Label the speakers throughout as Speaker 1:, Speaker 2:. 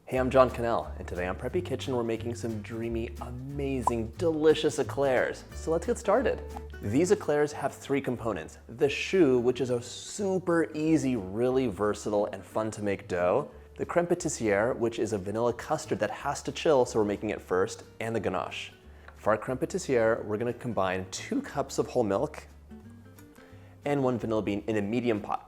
Speaker 1: Hey, I'm John Cannell, and today on Preppy Kitchen we're making some dreamy, amazing, delicious eclairs. So let's get started. These eclairs have three components. The choux, which is a super easy, really versatile, and fun to make dough. The crème pâtissière, which is a vanilla custard that has to chill, so we're making it first, and the ganache. For our crème pâtissière, we're gonna combine 2 cups of whole milk and 1 vanilla bean in a medium pot.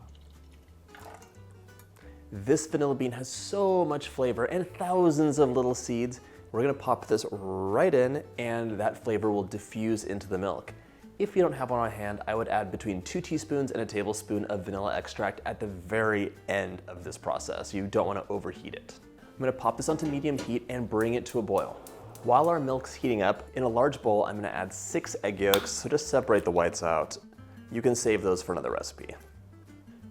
Speaker 1: This vanilla bean has so much flavor and thousands of little seeds. We're gonna pop this right in and that flavor will diffuse into the milk. If you don't have one on hand, I would add between 2 teaspoons and a tablespoon of vanilla extract at the very end of this process. You don't wanna overheat it. I'm gonna pop this onto medium heat and bring it to a boil. While our milk's heating up, in a large bowl, I'm gonna add 6 egg yolks, so just separate the whites out. You can save those for another recipe.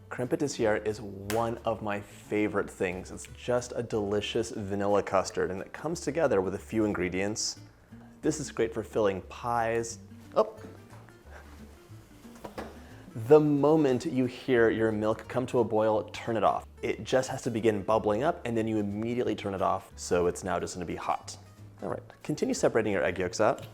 Speaker 1: Crème pâtissière is one of my favorite things. It's just a delicious vanilla custard and it comes together with a few ingredients. This is great for filling pies. Oh. The moment you hear your milk come to a boil, turn it off. It just has to begin bubbling up and then you immediately turn it off, so it's now just gonna be hot. All right, continue separating your egg yolks out.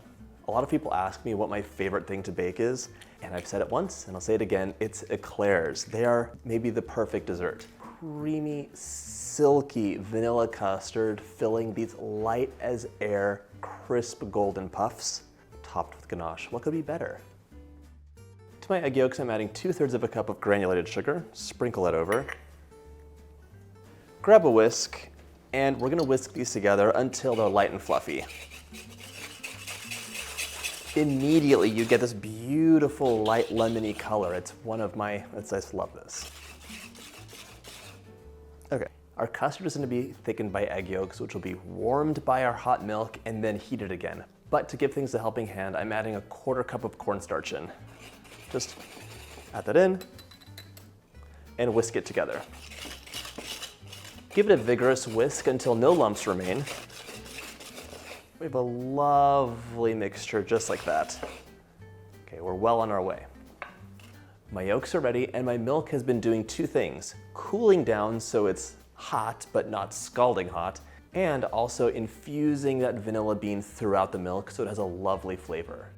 Speaker 1: A lot of people ask me what my favorite thing to bake is, and I've said it once and I'll say it again, it's eclairs. They are maybe the perfect dessert. Creamy, silky vanilla custard filling these light as air, crisp golden puffs, topped with ganache. What could be better? To my egg yolks, I'm adding 2/3 of a cup of granulated sugar. Sprinkle it over. Grab a whisk, and we're gonna whisk these together until they're light and fluffy. Immediately you get this beautiful light lemony color. It's one of my, I just love this. Okay, our custard is gonna be thickened by egg yolks, which will be warmed by our hot milk and then heated again. But to give things a helping hand, I'm adding a 1/4 cup of cornstarch in. Just add that in and whisk it together. Give it a vigorous whisk until no lumps remain. We have a lovely mixture just like that. Okay, we're well on our way. My yolks are ready and my milk has been doing 2 things. Cooling down so it's hot but not scalding hot, and also infusing that vanilla bean throughout the milk so it has a lovely flavor.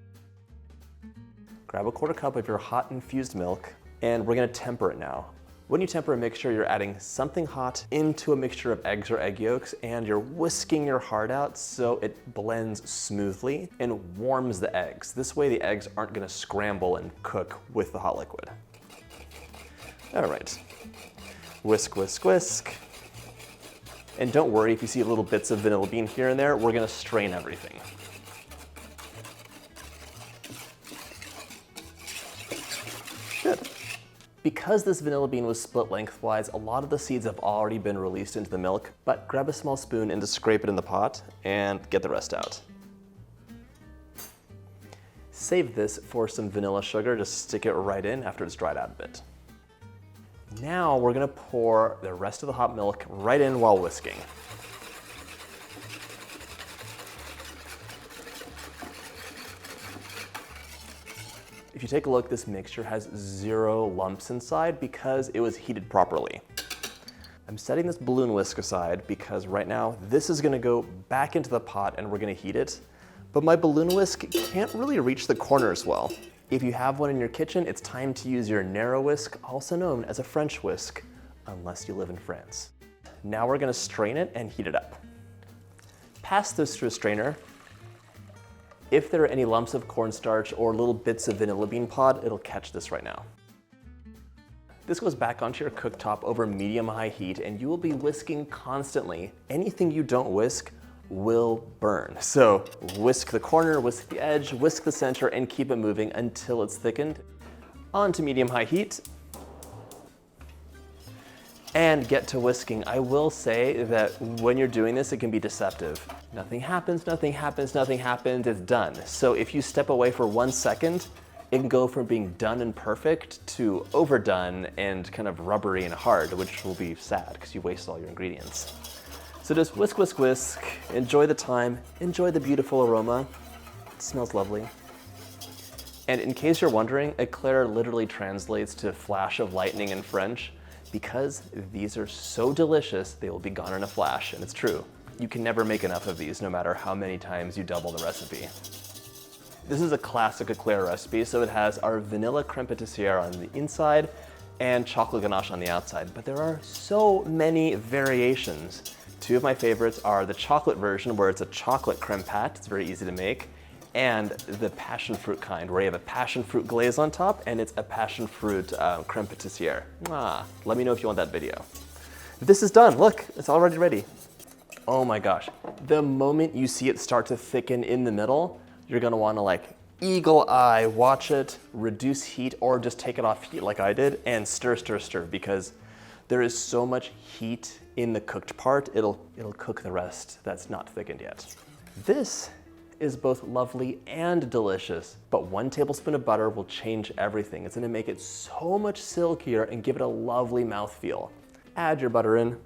Speaker 1: Grab a 1/4 cup of your hot infused milk and we're gonna temper it now. When you temper a mixture, you're adding something hot into a mixture of eggs or egg yolks, and you're whisking your heart out so it blends smoothly and warms the eggs. This way the eggs aren't gonna scramble and cook with the hot liquid. All right, whisk, whisk, whisk. And don't worry if you see little bits of vanilla bean here and there, we're gonna strain everything. Good. Because this vanilla bean was split lengthwise, a lot of the seeds have already been released into the milk, but grab a small spoon and just scrape it in the pot and get the rest out. Save this for some vanilla sugar, just stick it right in after it's dried out a bit. Now we're gonna pour the rest of the hot milk right in while whisking. If you take a look, this mixture has 0 lumps inside because it was heated properly. I'm setting this balloon whisk aside because right now this is gonna go back into the pot and we're gonna heat it, but my balloon whisk can't really reach the corners well. If you have one in your kitchen, it's time to use your narrow whisk, also known as a French whisk, unless you live in France. Now we're gonna strain it and heat it up. Pass this through a strainer. If there are any lumps of cornstarch or little bits of vanilla bean pod, it'll catch this right now. This goes back onto your cooktop over medium-high heat and you will be whisking constantly. Anything you don't whisk will burn. So whisk the corner, whisk the edge, whisk the center, and keep it moving until it's thickened. On to medium-high heat. And get to whisking. I will say that when you're doing this, it can be deceptive. Nothing happens, nothing happens, nothing happens, it's done. So if you step away for 1 second, it can go from being done and perfect to overdone and kind of rubbery and hard, which will be sad because you wasted all your ingredients. So just whisk, whisk, whisk, enjoy the time, enjoy the beautiful aroma. It smells lovely. And in case you're wondering, eclair literally translates to flash of lightning in French. Because these are so delicious, they will be gone in a flash, and it's true. You can never make enough of these, no matter how many times you double the recipe. This is a classic eclair recipe, so it has our vanilla creme pâtissière on the inside and chocolate ganache on the outside, but there are so many variations. Two of my favorites are the chocolate version, where it's a chocolate creme pat, it's very easy to make, and the passion fruit kind, where you have a passion fruit glaze on top and it's a passion fruit creme pâtissière. Let me know if you want that video. This is done, look, it's already ready. Oh my gosh, the moment you see it start to thicken in the middle, you're gonna wanna like eagle eye watch it, reduce heat, or just take it off heat like I did and stir, stir, stir, because there is so much heat in the cooked part, it'll cook the rest that's not thickened yet. This is both lovely and delicious, but 1 tablespoon of butter will change everything. It's gonna make it so much silkier and give it a lovely mouthfeel. Add your butter in,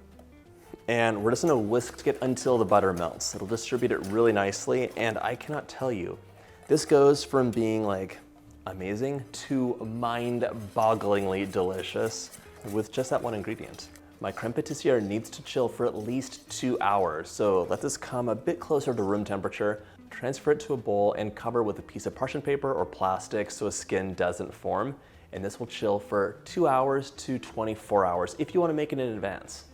Speaker 1: and we're just gonna whisk it until the butter melts. It'll distribute it really nicely, and I cannot tell you, this goes from being like amazing to mind-bogglingly delicious with just that one ingredient. My creme pâtissière needs to chill for at least 2 hours, so let this come a bit closer to room temperature, transfer it to a bowl and cover with a piece of parchment paper or plastic so a skin doesn't form, and this will chill for 2 hours to 24 hours if you want to make it in advance.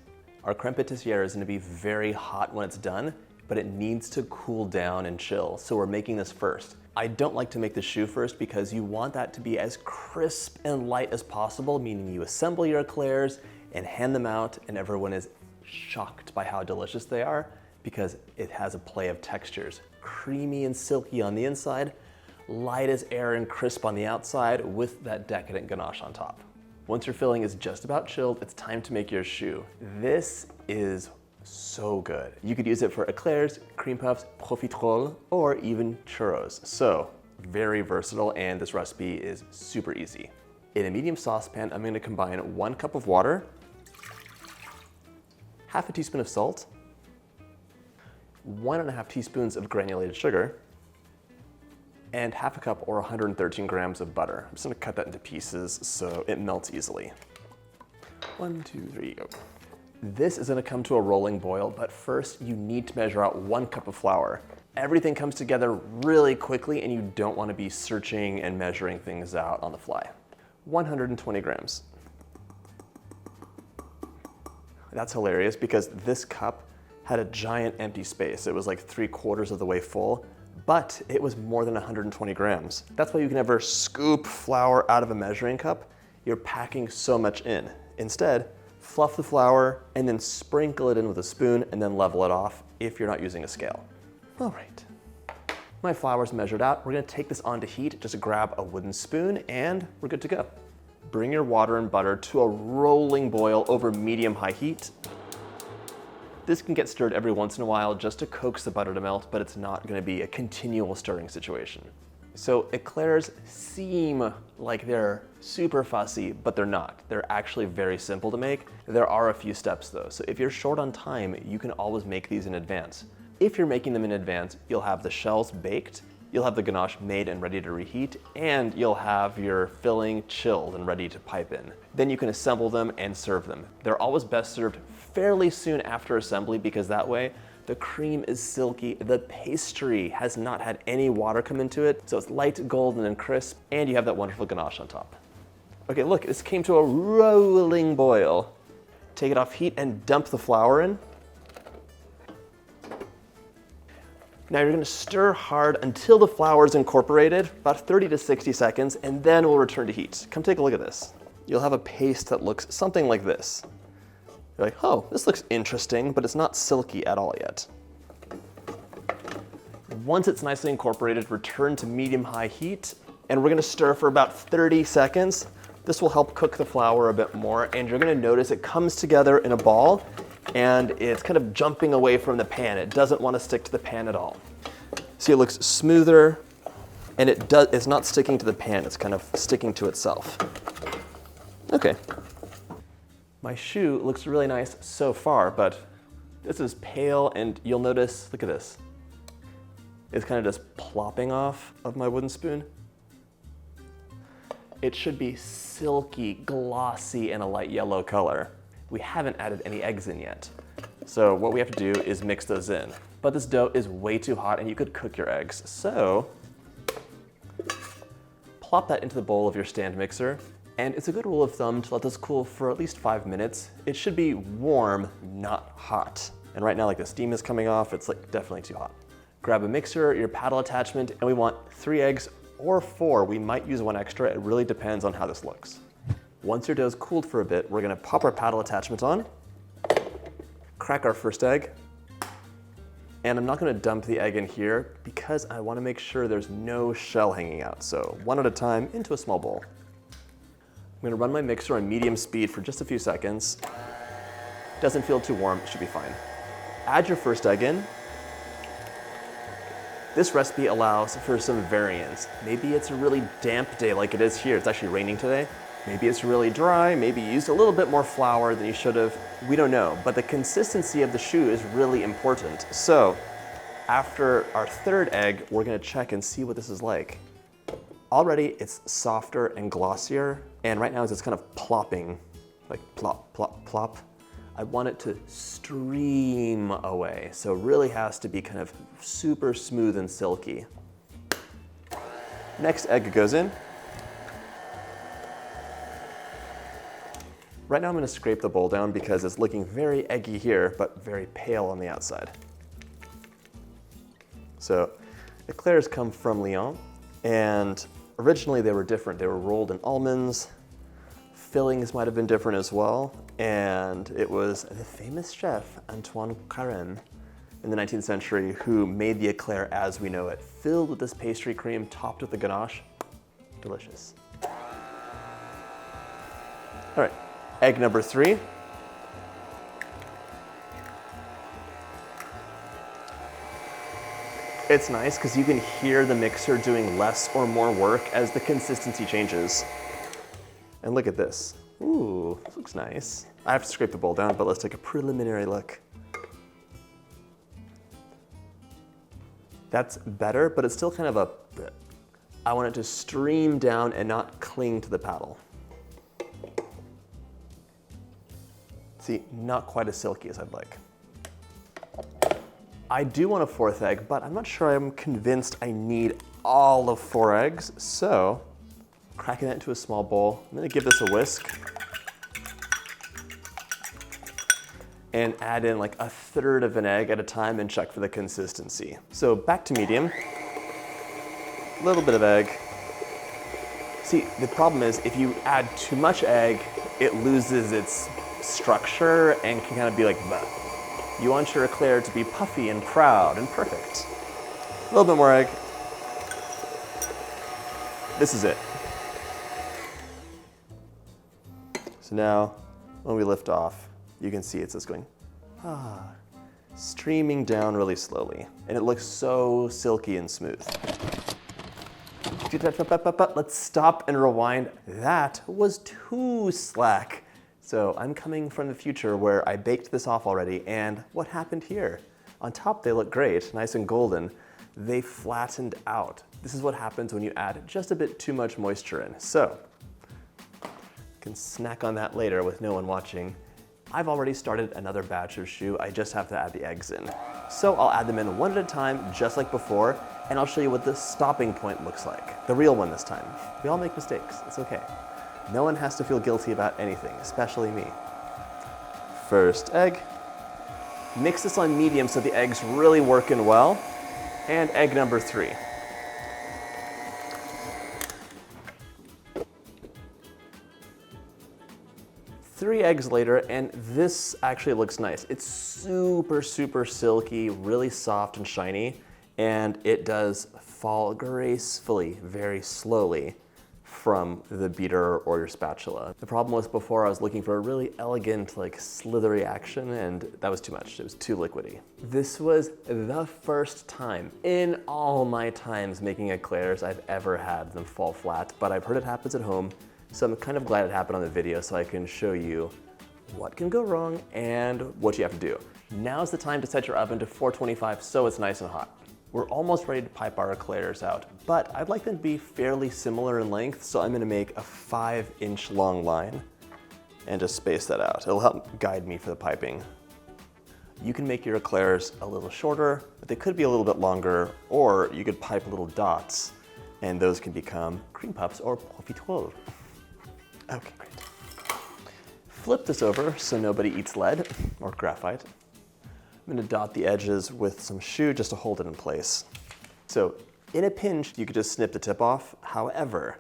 Speaker 1: Our creme pâtissière is going to be very hot when it's done, but it needs to cool down and chill, so we're making this first. I don't like to make the choux first because you want that to be as crisp and light as possible, meaning you assemble your eclairs and hand them out and everyone is shocked by how delicious they are because it has a play of textures. Creamy and silky on the inside, light as air and crisp on the outside with that decadent ganache on top. Once your filling is just about chilled, it's time to make your choux. This is so good. You could use it for eclairs, cream puffs, profiteroles, or even churros. So very versatile, and this recipe is super easy. In a medium saucepan, I'm going to combine 1 cup of water, half a teaspoon of salt, 1.5 teaspoons of granulated sugar, and half a cup or 113 grams of butter. I'm just gonna cut that into pieces so it melts easily. 1, 2, 3, go. This is gonna come to a rolling boil, but first you need to measure out 1 cup of flour. Everything comes together really quickly and you don't wanna be searching and measuring things out on the fly. 120 grams. That's hilarious because this cup had a giant empty space. It was like 3/4 of the way full, but it was more than 120 grams. That's why you can never scoop flour out of a measuring cup. You're packing so much in. Instead, fluff the flour and then sprinkle it in with a spoon and then level it off if you're not using a scale. All right, my flour's measured out. We're gonna take this onto heat. Just grab a wooden spoon and we're good to go. Bring your water and butter to a rolling boil over medium-high heat. This can get stirred every once in a while just to coax the butter to melt, but it's not gonna be a continual stirring situation. So eclairs seem like they're super fussy, but they're not. They're actually very simple to make. There are a few steps though, so if you're short on time, you can always make these in advance. If you're making them in advance, you'll have the shells baked, you'll have the ganache made and ready to reheat, and you'll have your filling chilled and ready to pipe in. Then you can assemble them and serve them. They're always best served fairly soon after assembly because that way the cream is silky, the pastry has not had any water come into it, so it's light golden and crisp, and you have that wonderful ganache on top. Okay, look, this came to a rolling boil. Take it off heat and dump the flour in. Now you're gonna stir hard until the flour is incorporated, about 30 to 60 seconds, and then we'll return to heat. Come take a look at this. You'll have a paste that looks something like this. You're like, oh, this looks interesting, but it's not silky at all yet. Once it's nicely incorporated, return to medium-high heat, and we're gonna stir for about 30 seconds. This will help cook the flour a bit more, and you're gonna notice it comes together in a ball, and it's kind of jumping away from the pan. It doesn't want to stick to the pan at all. See, it looks smoother, and it's not sticking to the pan, it's kind of sticking to itself. Okay. My choux looks really nice so far, but this is pale, and you'll notice, look at this. It's kind of just plopping off of my wooden spoon. it should be silky, glossy, and a light yellow color. We haven't added any eggs in yet. So what we have to do is mix those in. But this dough is way too hot and you could cook your eggs. So plop that into the bowl of your stand mixer. And it's a good rule of thumb to let this cool for at least 5 minutes. It should be warm, not hot. And right now, like the steam is coming off, it's like definitely too hot. Grab a mixer, your paddle attachment, and we want 3 eggs or 4. We might use 1 extra. It really depends on how this looks. Once your dough's cooled for a bit, we're gonna pop our paddle attachment on, crack our first egg, and I'm not gonna dump the egg in here because I wanna make sure there's no shell hanging out. So 1 at a time into a small bowl. I'm gonna run my mixer on medium speed for just a few seconds. Doesn't feel too warm, it should be fine. Add your first egg in. This recipe allows for some variance. Maybe it's a really damp day like it is here. It's actually raining today. Maybe it's really dry, maybe you used a little bit more flour than you should have. We don't know, but the consistency of the choux is really important. So after our 3rd egg, we're gonna check and see what this is like. Already it's softer and glossier, and right now it's kind of plopping, like plop, plop, plop. I want it to stream away, so it really has to be kind of super smooth and silky. Next egg goes in. Right now I'm gonna scrape the bowl down because it's looking very eggy here, but very pale on the outside. So Eclairs come from Lyon, and originally they were different. They were rolled in almonds. Fillings might have been different as well. And it was the famous chef, Antoine Carême, in the 19th century who made the eclair as we know it, filled with this pastry cream, topped with the ganache. Delicious. All right, egg number 3. It's nice because you can hear the mixer doing less or more work as the consistency changes. And look at this. Ooh, this looks nice. I have to scrape the bowl down, but let's take a preliminary look. That's better, but it's still kind of I want it to stream down and not cling to the paddle. See, not quite as silky as I'd like. I do want a 4th egg, but I'm not sure I'm convinced I need all of 4 eggs, so cracking that into a small bowl. I'm gonna give this a whisk and add in like 1/3 of an egg at a time and check for the consistency. So back to medium, a little bit of egg. See, the problem is if you add too much egg, it loses its structure and can kind of be like, bleh. You want your eclair to be puffy and proud and perfect. A little bit more egg. This is it. So now, when we lift off, you can see it's just going, streaming down really slowly. And it looks so silky and smooth. Let's stop and rewind. That was too slack. So I'm coming from the future where I baked this off already, and what happened here? On top they look great, nice and golden. They flattened out. This is what happens when you add just a bit too much moisture in. So, you can snack on that later with no one watching. I've already started another batch of choux, I just have to add the eggs in. So I'll add them in 1 at a time, just like before, and I'll show you what the stopping point looks like. The real one this time. We all make mistakes, it's okay. No one has to feel guilty about anything, especially me. First egg. Mix this on medium so the egg's really working well. And egg number 3. Three eggs later, and this actually looks nice. It's super, super silky, really soft and shiny, and it does fall gracefully, very slowly, from the beater or your spatula. The problem was before I was looking for a really elegant, like slithery action, and that was too much. It was too liquidy. This was the first time in all my times making eclairs I've ever had them fall flat, but I've heard it happens at home, so I'm kind of glad it happened on the video so I can show you what can go wrong and what you have to do. Now's the time to set your oven to 425 so it's nice and hot. We're almost ready to pipe our eclairs out, but I'd like them to be fairly similar in length, so I'm gonna make a 5-inch long line and just space that out. It'll help guide me for the piping. You can make your eclairs a little shorter, but they could be a little bit longer, or you could pipe little dots, and those can become cream puffs or profiteroles. Okay, great. Flip this over so nobody eats lead or graphite. I'm gonna dot the edges with some choux just to hold it in place. So in a pinch, you could just snip the tip off. However,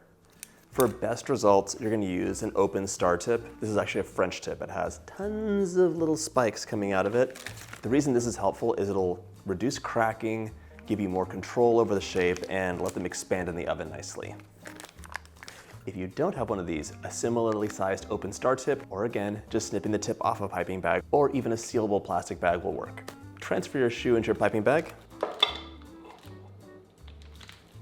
Speaker 1: for best results, you're gonna use an open star tip. This is actually a French tip. It has tons of little spikes coming out of it. The reason this is helpful is it'll reduce cracking, give you more control over the shape, and let them expand in the oven nicely. If you don't have one of these, a similarly sized open star tip, or again, just snipping the tip off a piping bag, or even a sealable plastic bag will work. Transfer your choux into your piping bag.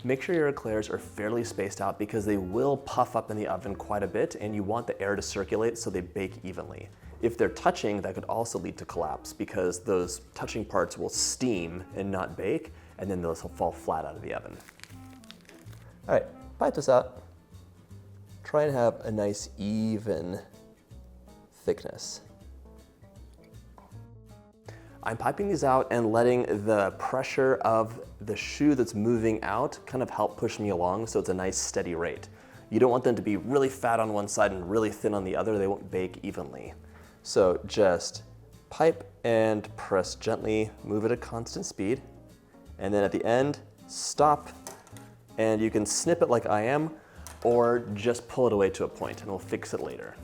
Speaker 1: Make sure your eclairs are fairly spaced out because they will puff up in the oven quite a bit, and you want the air to circulate so they bake evenly. If they're touching, that could also lead to collapse because those touching parts will steam and not bake, and then those will fall flat out of the oven. All right, pipe this out. Try and have a nice even thickness. I'm piping these out and letting the pressure of the choux that's moving out kind of help push me along so it's a nice steady rate. You don't want them to be really fat on one side and really thin on the other. They won't bake evenly. So just pipe and press gently, move at a constant speed. And then at the end, stop. And you can snip it like I am, or just pull it away to a point and we'll fix it later.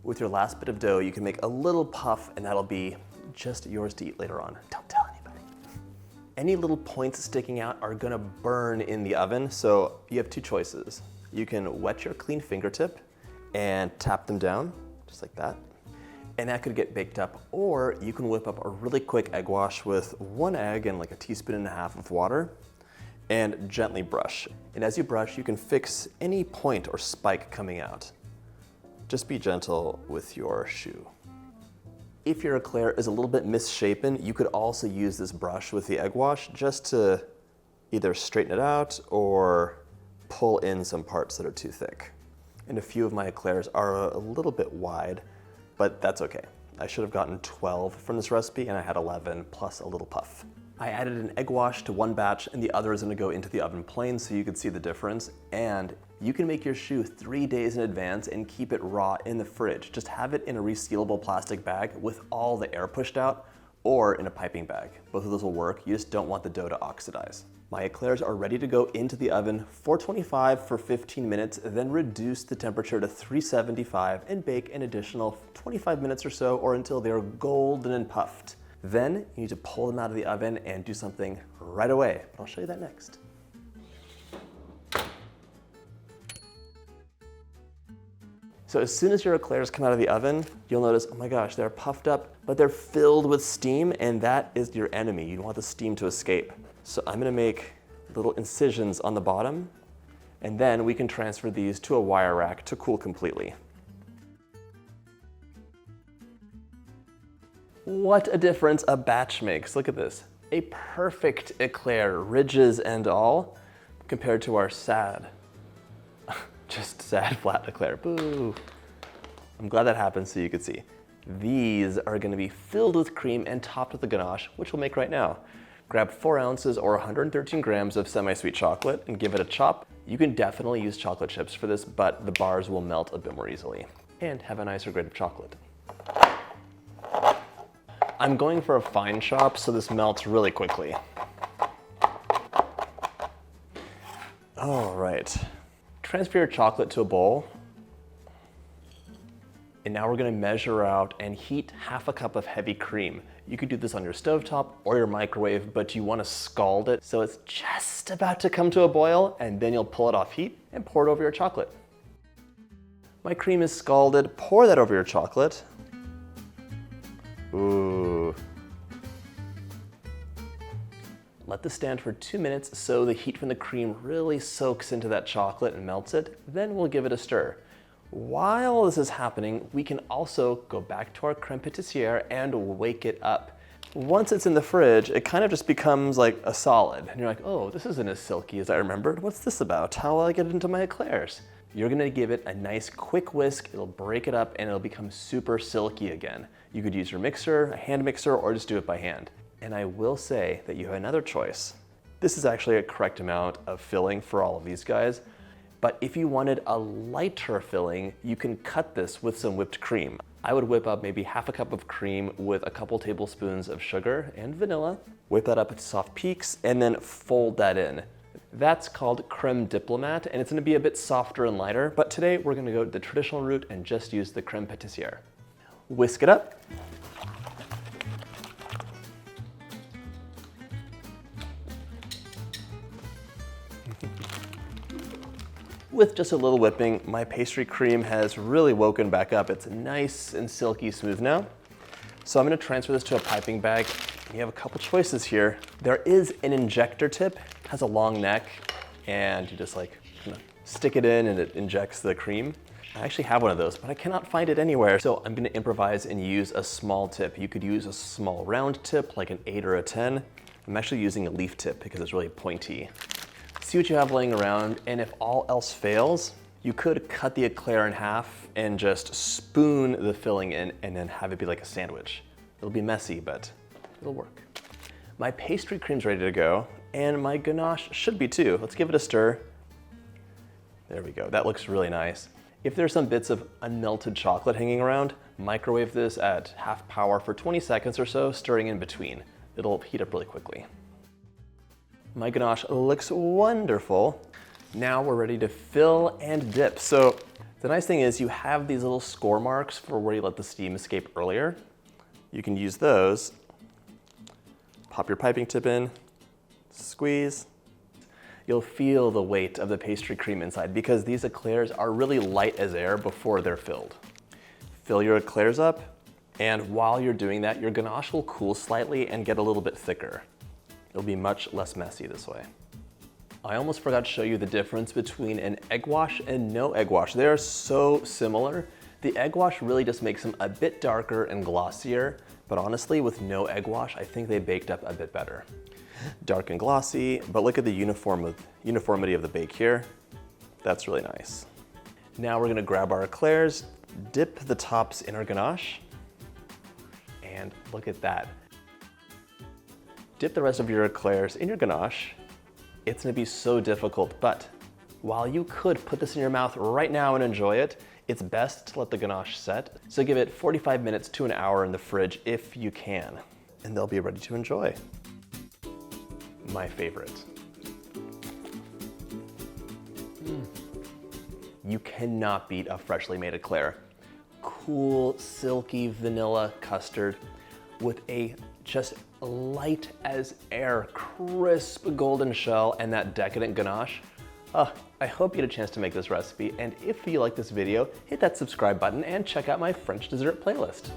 Speaker 1: With your last bit of dough, you can make a little puff and that'll be just yours to eat later on. Don't tell anybody. Any little points sticking out are gonna burn in the oven, so you have two choices. You can wet your clean fingertip and tap them down, just like that. And that could get baked up, or you can whip up a really quick egg wash with 1 egg and like a 1.5 teaspoons of water and gently brush. And as you brush, you can fix any point or spike coming out. Just be gentle with your choux. If your eclair is a little bit misshapen, you could also use this brush with the egg wash just to either straighten it out or pull in some parts that are too thick. And a few of my eclairs are a little bit wide, but that's okay. I should have gotten 12 from this recipe and I had 11 plus a little puff. I added an egg wash to one batch and the other is gonna go into the oven plain so you can see the difference. And you can make your choux 3 days in advance and keep it raw in the fridge. Just have it in a resealable plastic bag with all the air pushed out or in a piping bag. Both of those will work, you just don't want the dough to oxidize. My eclairs are ready to go into the oven, 425 for 15 minutes, then reduce the temperature to 375 and bake an additional 25 minutes or so or until they're golden and puffed. Then you need to pull them out of the oven and do something right away. I'll show you that next. So as soon as your eclairs come out of the oven, you'll notice, oh my gosh, they're puffed up, but they're filled with steam, and that is your enemy. You don't want the steam to escape. So I'm gonna make little incisions on the bottom, and then we can transfer these to a wire rack to cool completely. What a difference a batch makes. Look at this. A perfect eclair, ridges and all, compared to our sad, just sad flat eclair. Boo. I'm glad that happened so you could see. These are gonna be filled with cream and topped with the ganache, which we'll make right now. Grab 4 ounces or 113 grams of semi-sweet chocolate and give it a chop. You can definitely use chocolate chips for this, but the bars will melt a bit more easily. And have a nicer grade of chocolate. I'm going for a fine chop so this melts really quickly. All right. Transfer your chocolate to a bowl. And now we're gonna measure out and heat half a cup of heavy cream. You could do this on your stovetop or your microwave, but you wanna scald it so it's just about to come to a boil, and then you'll pull it off heat and pour it over your chocolate. My cream is scalded, pour that over your chocolate. Ooh. Let this stand for 2 minutes so the heat from the cream really soaks into that chocolate and melts it. Then we'll give it a stir. While this is happening, we can also go back to our creme pâtissière and wake it up. Once it's in the fridge, it kind of just becomes like a solid. And you're like, oh, this isn't as silky as I remembered. What's this about? How will I get it into my eclairs? You're gonna give it a nice quick whisk, it'll break it up and it'll become super silky again. You could use your mixer, a hand mixer, or just do it by hand. And I will say that you have another choice. This is actually a correct amount of filling for all of these guys. But if you wanted a lighter filling, you can cut this with some whipped cream. I would whip up maybe half a cup of cream with a couple tablespoons of sugar and vanilla, whip that up at soft peaks, and then fold that in. That's called creme diplomat, and it's gonna be a bit softer and lighter, but today we're gonna go the traditional route and just use the creme pâtissière. Whisk it up. With just a little whipping, my pastry cream has really woken back up. It's nice and silky smooth now. So I'm gonna transfer this to a piping bag. You have a couple choices here. There is an injector tip, it has a long neck, and you just like stick it in and it injects the cream. I actually have one of those, but I cannot find it anywhere. So I'm gonna improvise and use a small tip. You could use a small round tip, like an 8 or a 10. I'm actually using a leaf tip because it's really pointy. See what you have laying around, and if all else fails, you could cut the eclair in half and just spoon the filling in and then have it be like a sandwich. It'll be messy, but it'll work. My pastry cream's ready to go, and my ganache should be too. Let's give it a stir. There we go, that looks really nice. If there's some bits of unmelted chocolate hanging around, microwave this at half power for 20 seconds or so, stirring in between. It'll heat up really quickly. My ganache looks wonderful. Now we're ready to fill and dip. So the nice thing is you have these little score marks for where you let the steam escape earlier. You can use those. Pop your piping tip in, squeeze. You'll feel the weight of the pastry cream inside because these eclairs are really light as air before they're filled. Fill your eclairs up, and while you're doing that, your ganache will cool slightly and get a little bit thicker. It'll be much less messy this way. I almost forgot to show you the difference between an egg wash and no egg wash. They are so similar. The egg wash really just makes them a bit darker and glossier, but honestly, with no egg wash, I think they baked up a bit better. Dark and glossy, but look at the uniformity of the bake here. That's really nice. Now we're gonna grab our eclairs, dip the tops in our ganache, and look at that. Dip the rest of your eclairs in your ganache. It's gonna be so difficult, but while you could put this in your mouth right now and enjoy it, it's best to let the ganache set. So give it 45 minutes to an hour in the fridge if you can, and they'll be ready to enjoy. My favorite. You cannot beat a freshly made eclair. Cool, silky vanilla custard with a just light as air, crisp golden shell and that decadent ganache. I hope you had a chance to make this recipe, and if you like this video, hit that subscribe button and check out my French dessert playlist.